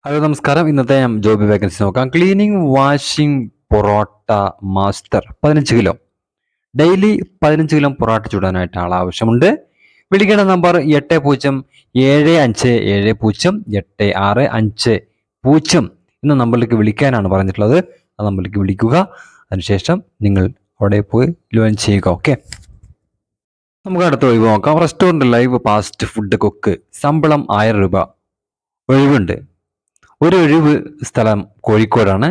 Hello നമസ്കാരം. ഇന്നത്തെ job vacancy നോക്കാം. Cleaning washing parotta master 15 kilo. Daily 15 kilo parotta ചൂടാനായിട്ട് ആൾ ആവശ്യമുണ്ട്. വിളിക്കേണ്ട നമ്പർ 8070708650 എന്ന നമ്പറിലേക്ക് വിളിക്കാനാണ് പറഞ്ഞിട്ടുള്ളത്. ആ നമ്പറിലേക്ക് വിളിക്കുക. അതിനുശേഷം നിങ്ങൾ അവിടെ പോയി ജോയിൻ ചെയ്യുക. ഓക്കെ, നമുക്ക് അടുത്ത ഒഴിവ് നോക്കാം. Restaurant live fast food cook, ശമ്പളം 1000 രൂപ. ഒഴിവുണ്ട്. ഒരു ഒഴിവ് സ്ഥലം കോഴിക്കോടാണ്.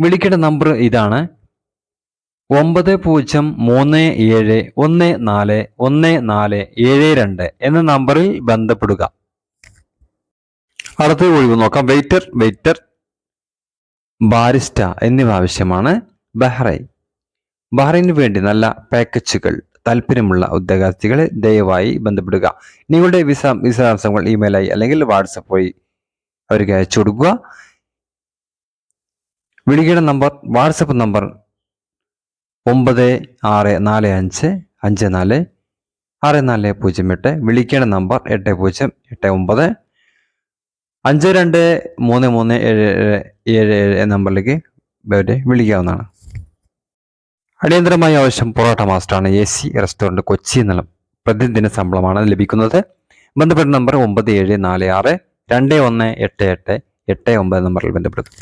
വിളിക്കേണ്ട നമ്പർ ഇതാണ്: 9037141472 എന്ന നമ്പറിൽ ബന്ധപ്പെടുക. അടുത്ത ഒഴിവ് നോക്കാം. വെയിറ്റർ, ബാരിസ്റ്റ എന്നിവ ആവശ്യമാണ്. ബഹ്റൈനു വേണ്ടി നല്ല പാക്കേജുകൾ താല്പര്യമുള്ള ഉദ്യോഗാർത്ഥികളെ ദയവായി ബന്ധപ്പെടുക. നിങ്ങളുടെ വിശദാംശങ്ങൾ ഇമെയിലായി അല്ലെങ്കിൽ വാട്സപ്പ് വഴി അവർക്ക് അയച്ചു കൊടുക്കുക. വിളിക്കേണ്ട നമ്പർ, വാട്സപ്പ് നമ്പർ 9645546408. വിളിക്കേണ്ട നമ്പർ 8089523377 എന്ന നമ്പറിലേക്ക് വിളിക്കാവുന്നതാണ്. അടിയന്തരമായി ആവശ്യം പൊറോട്ട മാസ്റ്ററാണ്. AC റെസ്റ്റോറൻറ്റ് കൊച്ചി എന്നുള്ള പ്രതിദിന ശമ്പളമാണ് ലഭിക്കുന്നത്. ബന്ധപ്പെട്ട നമ്പർ 9746218889 നമ്പറിൽ ബന്ധപ്പെടുത്തും.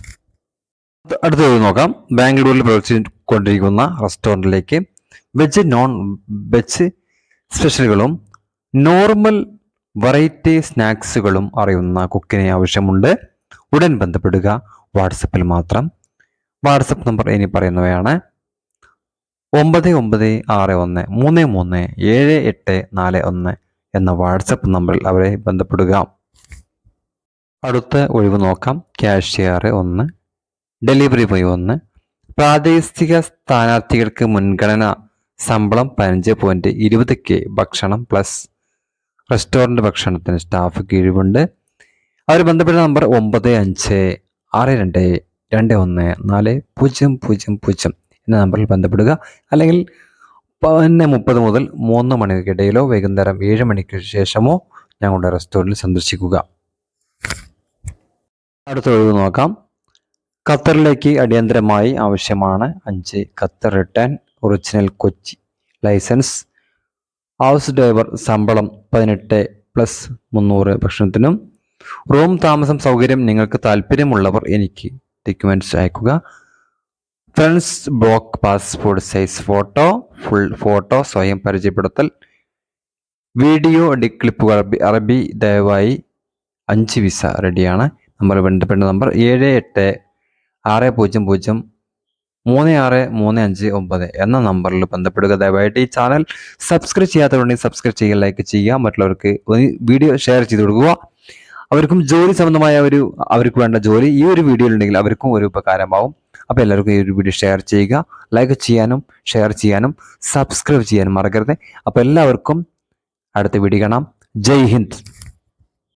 അടുത്തത് നോക്കാം. ബാംഗ്ലൂരിൽ പ്രവർത്തിച്ചുകൊണ്ടിരിക്കുന്ന റെസ്റ്റോറൻറ്റിലേക്ക് വെജ് നോൺ വെജ് സ്പെഷ്യലുകളും നോർമൽ വെറൈറ്റി സ്നാക്സുകളും അറിയുന്ന കുക്കിനെ ആവശ്യമുണ്ട്. ഉടൻ ബന്ധപ്പെടുക. വാട്സപ്പിൽ മാത്രം. വാട്സപ്പ് നമ്പർ ഇനി പറയുന്നവയാണ്: 9961337841 എന്ന വാട്സപ്പ് നമ്പറിൽ അവരെ ബന്ധപ്പെടുക. അടുത്ത ഒഴിവ് നോക്കാം. Cashier 1, delivery boy 1. പ്രാദേശിക സ്ഥാനാർത്ഥികൾക്ക് മുൻഗണന. ശമ്പളം 15.20K. ഭക്ഷണം പ്ലസ് റെസ്റ്റോറൻറ്റ് ഭക്ഷണത്തിന് സ്റ്റാഫ് കിഴിവുണ്ട്. അവർ ബന്ധപ്പെട്ട നമ്പർ 9562214000 എന്ന നമ്പറിൽ ബന്ധപ്പെടുക. അല്ലെങ്കിൽ 30 മുതൽ 3 മണിക്കിടയിലോ വൈകുന്നേരം 7 മണിക്ക് ശേഷമോ ഞങ്ങളുടെ റെസ്റ്റോറൻറ്റിൽ സന്ദർശിക്കുക. അടുത്ത ഒഴിവ് നോക്കാം. ഖത്തറിലേക്ക് അടിയന്തരമായി ആവശ്യമാണ്. 5 Qatar return original Kochi licence. House driver. ശമ്പളം 18+300. ഭക്ഷണത്തിനും റൂം താമസം സൗകര്യം. നിങ്ങൾക്ക് താല്പര്യമുള്ളവർ എനിക്ക് ഡോക്യുമെന്റ്സ് അയക്കുക. Friends block passport size photo, full photo, സ്വയം പരിചയപ്പെടുത്തൽ, വീഡിയോ ക്ലിപ്പുകൾ അറബി. ദയവായി 5 വിസ റെഡിയാണ്. നമ്മൾ ബന്ധപ്പെട്ട നമ്പർ 7860036359 എന്ന നമ്പറിൽ ബന്ധപ്പെടുക. ദയവായിട്ട് ഈ ചാനൽ സബ്സ്ക്രൈബ് ചെയ്യാത്തവരുണ്ടെങ്കിൽ സബ്സ്ക്രൈബ് ചെയ്യുക, ലൈക്ക് ചെയ്യുക, മറ്റുള്ളവർക്ക് വീഡിയോ ഷെയർ ചെയ്ത് കൊടുക്കുക. അവർക്കും ജോലി സംബന്ധമായ അവർക്ക് വേണ്ട ജോലി ഈ ഒരു വീഡിയോയിൽ ഉണ്ടെങ്കിൽ അവർക്കും ഒരു ഉപകാരമാവും. അപ്പോൾ എല്ലാവർക്കും ഈ ഒരു വീഡിയോ ഷെയർ ചെയ്യുക, ലൈക്ക് ചെയ്യാനും ഷെയർ ചെയ്യാനും സബ്സ്ക്രൈബ് ചെയ്യാനും മറക്കരുത്. അപ്പോൾ എല്ലാവർക്കും അടുത്ത വീഡിയോ കാണാം. ജയ് ഹിന്ദ്.